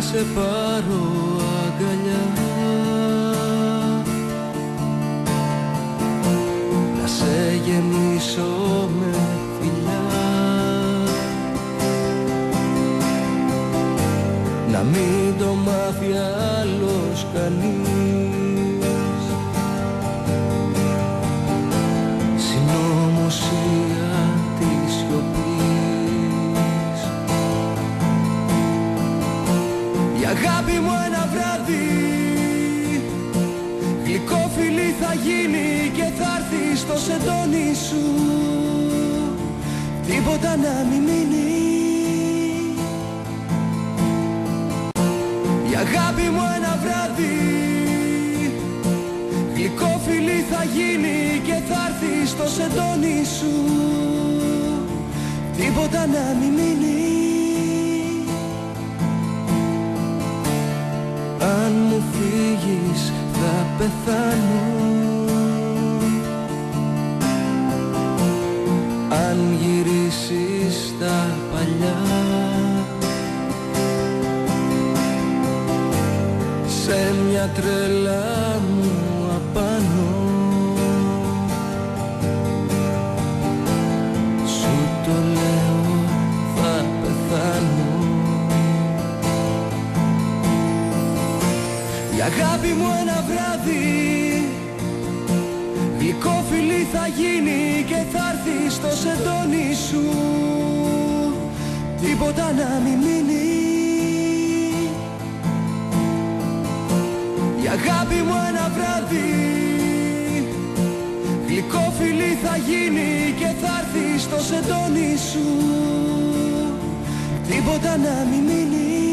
σε πάρω αγκαλιά, να σε γεμίσω με φιλιά, να μην το μάθει άλλος κανείς. Συνωμοσία της σιωπής. Η αγάπη μου ένα βράδυ γλυκό φιλί θα γίνει και θα έρθει στο σεντόνι σου, τίποτα να μην μείνει. Η αγάπη μου ένα βράδυ γλυκό φιλί θα γίνει και θα έρθει στο σεντόνι σου, τίποτα να μην μείνει. Αν μου φύγεις θα πεθάνω, αν γυρίσεις στα παλιά, σε μια τρέλα μου απάνω, σου το λέω θα πεθάνω. Η αγάπη μου ένα βράδυ γλυκό φιλί θα γίνει και θα έρθει στο σεντόνι σου, τίποτα να μην μείνει. Η αγάπη μου ένα βράδυ γλυκό φιλί θα γίνει και θα έρθει στο σεντόνι σου, τίποτα να μην μείνει.